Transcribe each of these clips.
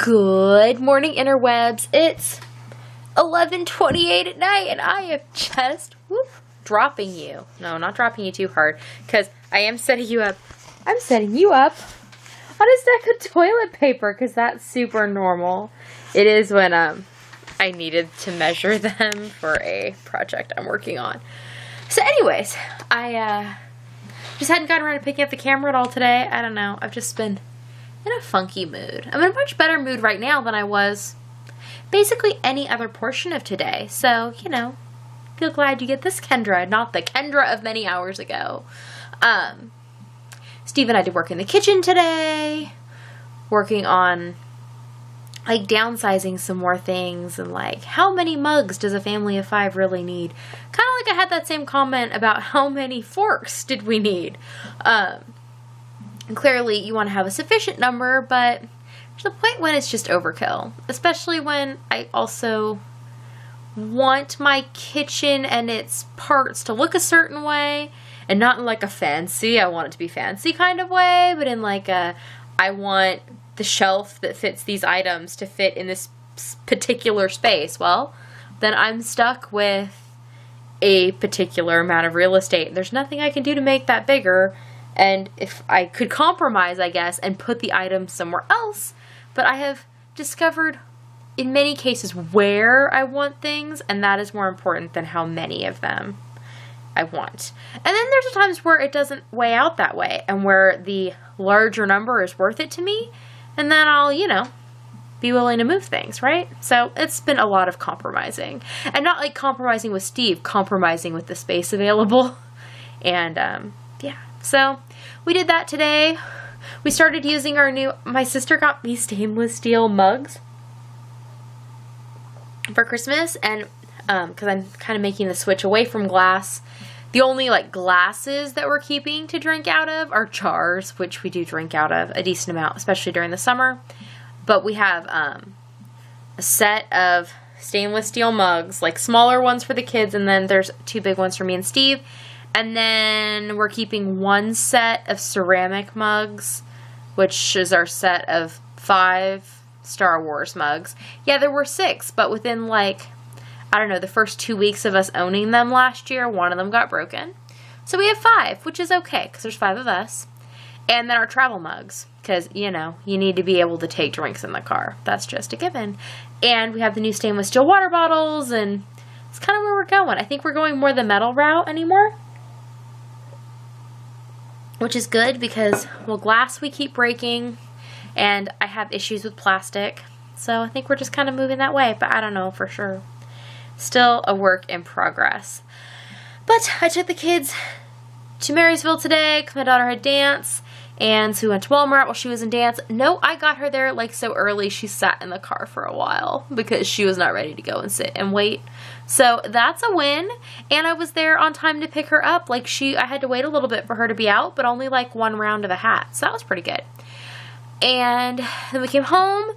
Good morning, interwebs. It's 11:28 at night, and I am just dropping you. No, not dropping you too hard, because I am setting you up. I'm setting you up on a stack of toilet paper, because that's super normal. It is when I needed to measure them for a project I'm working on. So anyways, I just hadn't gotten around to picking up the camera at all today. I don't know. I've just been in a funky mood. I'm in a much better mood right now than I was basically any other portion of today. So, you know, feel glad you get this Kendra, not the Kendra of many hours ago. Steve and I did work in the kitchen today, working on like downsizing some more things and like how many mugs does a family of 5 really need? Kind of like I had that same comment about how many forks did we need. And clearly you want to have a sufficient number, but to the point when it's just overkill. Especially when I also want my kitchen and its parts to look a certain way. And not in like a fancy, I want it to be fancy kind of way, but in like a, I want the shelf that fits these items to fit in this particular space. Well, then I'm stuck with a particular amount of real estate. There's nothing I can do to make that bigger. And if I could compromise, I guess, and put the items somewhere else, but I have discovered in many cases where I want things, and that is more important than how many of them I want. And then there's times where it doesn't weigh out that way, and where the larger number is worth it to me, and then I'll, you know, be willing to move things, right? So it's been a lot of compromising. And not like compromising with Steve, compromising with the space available. And, yeah. So we did that today. We started using my sister got me stainless steel mugs for Christmas, and because I'm kind of making the switch away from glass. The only like glasses that we're keeping to drink out of are jars, which we do drink out of a decent amount, especially during the summer. But we have a set of stainless steel mugs, like smaller ones for the kids, and then there's 2 big ones for me and Steve. And then we're keeping 1 set of ceramic mugs, which is our set of 5 Star Wars mugs. Yeah, there were 6, but within like, I don't know, the first 2 weeks of us owning them last year, 1 of them got broken. So we have 5, which is okay, because there's 5 of us. And then our travel mugs, because, you know, you need to be able to take drinks in the car. That's just a given. And we have the new stainless steel water bottles, and it's kind of where we're going. I think we're going more the metal route anymore, which is good because, well, glass we keep breaking, and I have issues with plastic. So I think we're just kind of moving that way, but I don't know for sure. Still a work in progress. But I took the kids to Marysville today because my daughter had dance, and so we went to Walmart while she was in dance. No, I got her there like so early she sat in the car for a while because she was not ready to go and sit and wait. So that's a win, and I was there on time to pick her up. Like I had to wait a little bit for her to be out, but only like 1 round of a hat, so that was pretty good. And then we came home,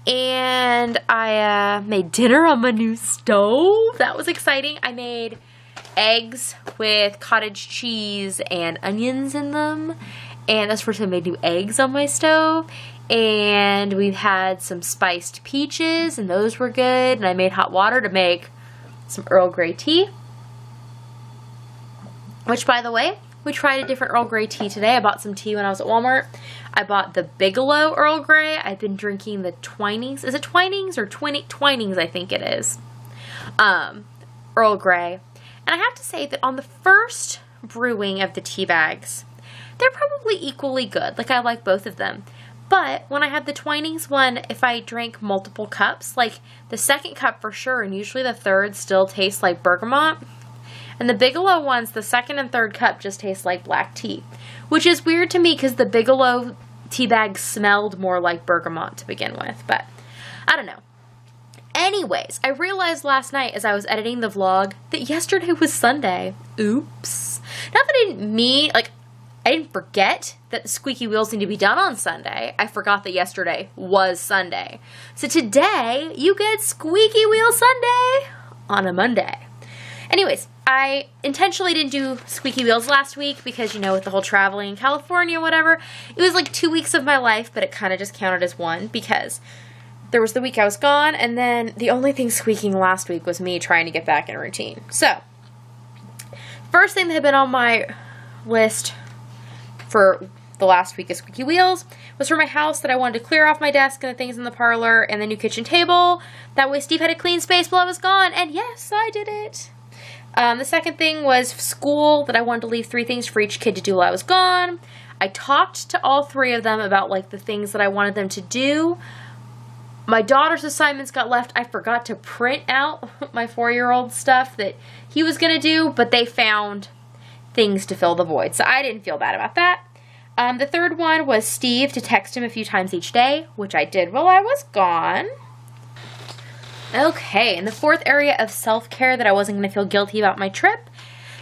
and I made dinner on my new stove. That was exciting. I made eggs with cottage cheese and onions in them, and that's the first time I made new eggs on my stove. And we've had some spiced peaches, and those were good. And I made hot water to make some Earl Grey tea, which, by the way, we tried a different Earl Grey tea today. I bought some tea when I was at Walmart. I bought the Bigelow Earl Grey. I've been drinking the Twinings. Is it Twinings or Twinings? I think it is. Earl Grey. And I have to say that on the first brewing of the tea bags, they're probably equally good. Like, I like both of them. But when I had the Twinings one, if I drank multiple cups, like the second cup for sure, and usually the third still tastes like bergamot. And the Bigelow ones, the second and third cup just taste like black tea. Which is weird to me because the Bigelow tea bag smelled more like bergamot to begin with. But I don't know. Anyways, I realized last night as I was editing the vlog that yesterday was Sunday. Oops. Not that I didn't mean, like, I didn't forget that the squeaky wheels need to be done on Sunday. I forgot that yesterday was Sunday. So today, you get Squeaky Wheel Sunday on a Monday. Anyways, I intentionally didn't do squeaky wheels last week because, you know, with the whole traveling in California, whatever, it was like 2 weeks of my life, but it kind of just counted as one because there was the week I was gone, and then the only thing squeaking last week was me trying to get back in routine. So, first thing that had been on my list for the last week of squeaky wheels was for my house, that I wanted to clear off my desk and the things in the parlor and the new kitchen table. That way Steve had a clean space while I was gone, and yes, I did it. The second thing was school, that I wanted to leave 3 things for each kid to do while I was gone. I talked to all 3 of them about like the things that I wanted them to do. My daughter's assignments got left. I forgot to print out my 4-year-old stuff that he was going to do, but they found things to fill the void, so I didn't feel bad about that. The third one was Steve, to text him a few times each day, which I did while I was gone. Okay, and the fourth area of self-care, that I wasn't going to feel guilty about my trip.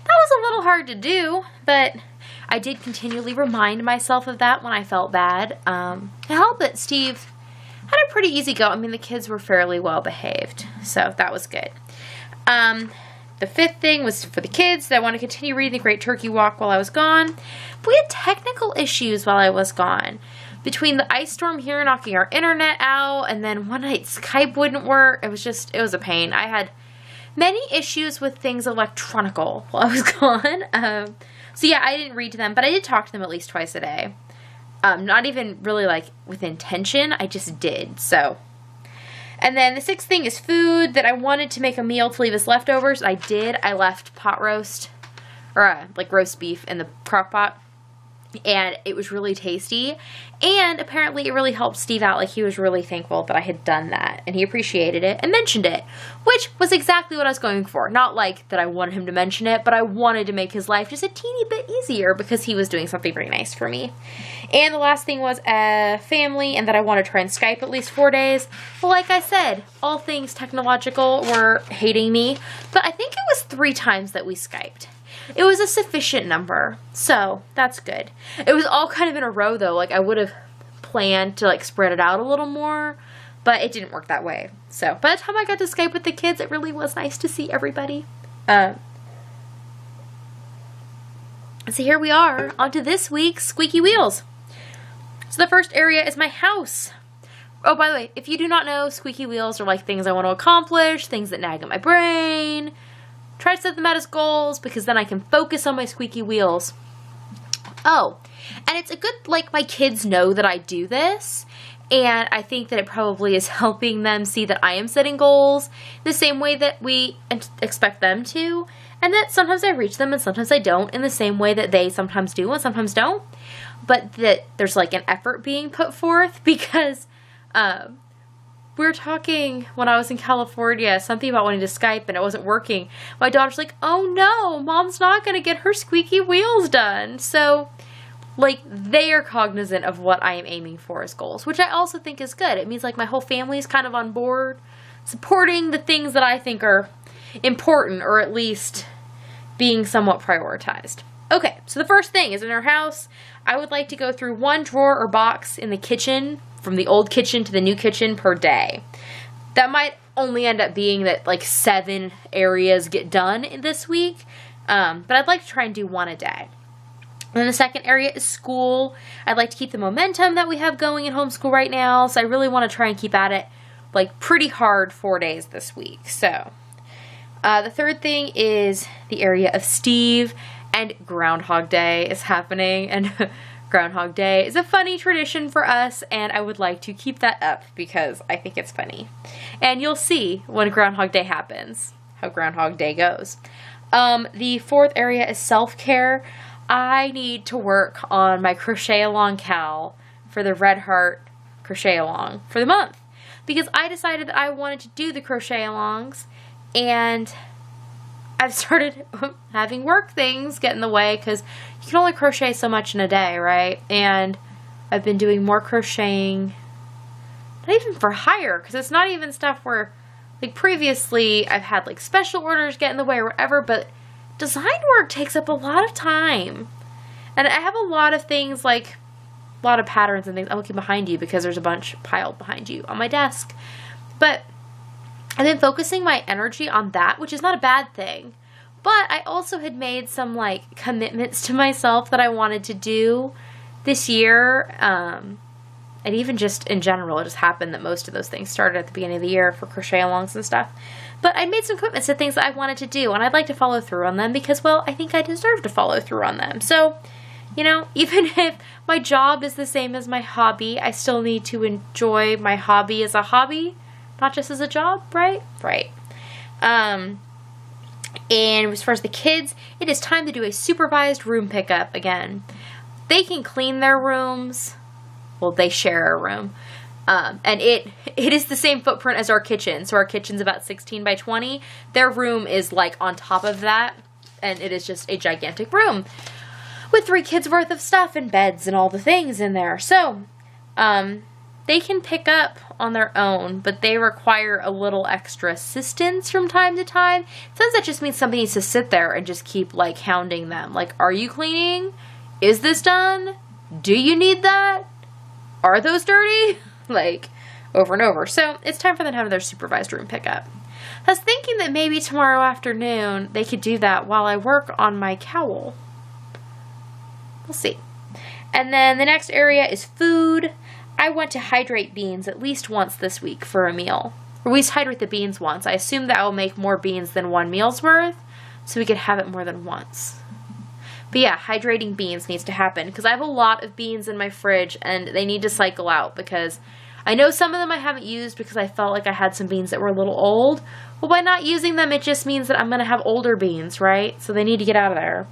That was a little hard to do, but I did continually remind myself of that when I felt bad. To help it, Steve had a pretty easy go. I mean, the kids were fairly well behaved, so that was good. The fifth thing was for the kids, that I want to continue reading The Great Turkey Walk while I was gone. But we had technical issues while I was gone. Between the ice storm here knocking our internet out, and then one night Skype wouldn't work, it was a pain. I had many issues with things electronical while I was gone. So yeah, I didn't read to them, but I did talk to them at least twice a day. Not even really like with intention, I just did, so. And then the sixth thing is food, that I wanted to make a meal to leave as leftovers. I did. I left pot roast, or like roast beef in the crock pot, and it was really tasty. And apparently it really helped Steve out. Like, he was really thankful that I had done that, and he appreciated it and mentioned it, which was exactly what I was going for. Not like that I wanted him to mention it, but I wanted to make his life just a teeny bit easier because he was doing something very nice for me. And the last thing was family, and that I want to try and Skype at least 4 days. Well, like I said, all things technological were hating me, but I think it was 3 times that we Skyped. It was a sufficient number, so that's good. It was all kind of in a row, though. Like, I would have planned to, like, spread it out a little more, but it didn't work that way. So, by the time I got to Skype with the kids, it really was nice to see everybody. So here we are, on to this week's Squeaky Wheels. So the first area is my house. Oh, by the way, if you do not know, Squeaky Wheels are like things I want to accomplish, things that nag at my brain. Try to set them out as goals, because then I can focus on my squeaky wheels. Oh, and it's a good, like, my kids know that I do this, and I think that it probably is helping them see that I am setting goals the same way that we expect them to, and that sometimes I reach them and sometimes I don't, in the same way that they sometimes do and sometimes don't, but that there's, like, an effort being put forth, because we were talking when I was in California, something about wanting to Skype and it wasn't working. My daughter's like, oh no, mom's not going to get her squeaky wheels done. So, like, they are cognizant of what I am aiming for as goals, which I also think is good. It means, like, my whole family is kind of on board, supporting the things that I think are important, or at least being somewhat prioritized. Okay, so the first thing is in our house, I would like to go through 1 drawer or box in the kitchen, from the old kitchen to the new kitchen per day. That might only end up being that like 7 areas get done in this week, but I'd like to try and do 1 a day. And then the second area is school. I'd like to keep the momentum that we have going in homeschool right now, so I really want to try and keep at it like pretty hard 4 days this week. So the third thing is the area of Steve, and Groundhog Day is happening, and Groundhog Day is a funny tradition for us, and I would like to keep that up because I think it's funny. And you'll see when Groundhog Day happens how Groundhog Day goes. The fourth area is self-care. I need to work on my crochet along cal for the Red Heart crochet along for the month, because I decided that I wanted to do the crochet alongs, and I've started having work things get in the way, because you can only crochet so much in a day, right? And I've been doing more crocheting, not even for hire, because it's not even stuff where, like, previously I've had, like, special orders get in the way or whatever, but design work takes up a lot of time. And I have a lot of things, like, a lot of patterns and things. I'm looking behind you because there's a bunch piled behind you on my desk. But I've been focusing my energy on that, which is not a bad thing. But I also had made some, like, commitments to myself that I wanted to do this year. And even just in general, it just happened that most of those things started at the beginning of the year for crochet alongs and stuff. But I made some commitments to things that I wanted to do, and I'd like to follow through on them because, well, I think I deserve to follow through on them. So, you know, even if my job is the same as my hobby, I still need to enjoy my hobby as a hobby, not just as a job, right? Right. And as far as the kids, it is time to do a supervised room pickup again. They can clean their rooms. Well, they share a room. And it is the same footprint as our kitchen. So our kitchen's about 16 by 20. Their room is like on top of that. And it is just a gigantic room with 3 kids worth of stuff and beds and all the things in there. So, they can pick up on their own, but they require a little extra assistance from time to time. Sometimes that just means somebody needs to sit there and just keep like hounding them. Like, are you cleaning? Is this done? Do you need that? Are those dirty? Like, over and over. So, it's time for them to have their supervised room pickup. I was thinking that maybe tomorrow afternoon they could do that while I work on my cowl. We'll see. And then the next area is food. I want to hydrate beans at least once this week for a meal. Or at least hydrate the beans once. I assume that I will make more beans than one meal's worth, so we could have it more than once. But yeah, hydrating beans needs to happen because I have a lot of beans in my fridge and they need to cycle out because I know some of them I haven't used because I felt like I had some beans that were a little old. Well, by not using them, it just means that I'm going to have older beans, right? So they need to get out of there.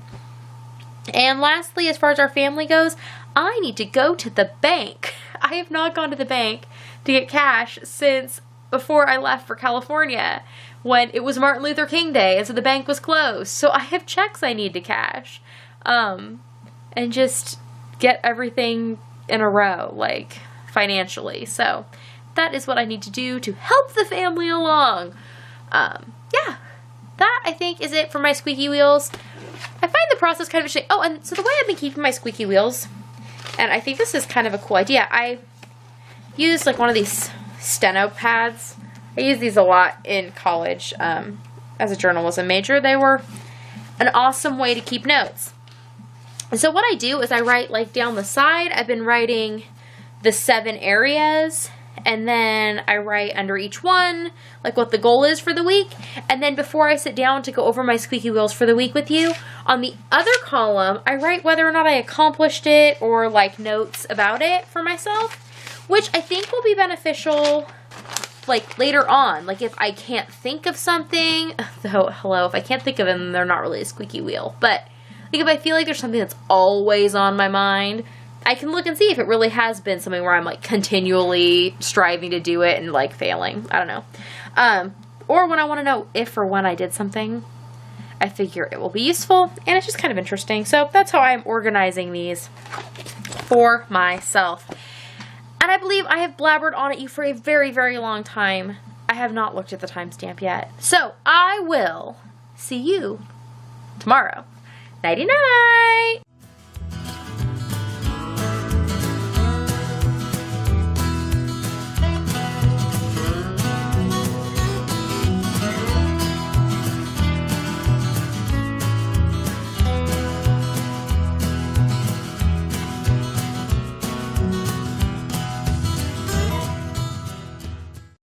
And lastly, as far as our family goes, I need to go to the bank. I have not gone to the bank to get cash since before I left for California when it was Martin Luther King Day and so the bank was closed. So I have checks I need to cash and just get everything in a row, like financially. So that is what I need to do to help the family along. Yeah, that I think is it for my squeaky wheels. I find the process kind of interesting. Oh, and so the way I've been keeping my squeaky wheels, and I think this is kind of a cool idea. I used like one of these steno pads. I used these a lot in college as a journalism major. They were an awesome way to keep notes. And so what I do is I write like down the side. I've been writing the 7 areas. And then I write under each one, like what the goal is for the week. And then before I sit down to go over my squeaky wheels for the week with you, on the other column, I write whether or not I accomplished it or like notes about it for myself, which I think will be beneficial like later on. Like if I can't think of something, though, hello, if I can't think of it, then they're not really a squeaky wheel. But like if I feel like there's something that's always on my mind, I can look and see if it really has been something where I'm like continually striving to do it and like failing. I don't know. Or when I want to know if or when I did something, I figure it will be useful and it's just kind of interesting. So that's how I'm organizing these for myself. And I believe I have blabbered on at you for a very, very long time. I have not looked at the timestamp yet. So I will see you tomorrow. Nighty night.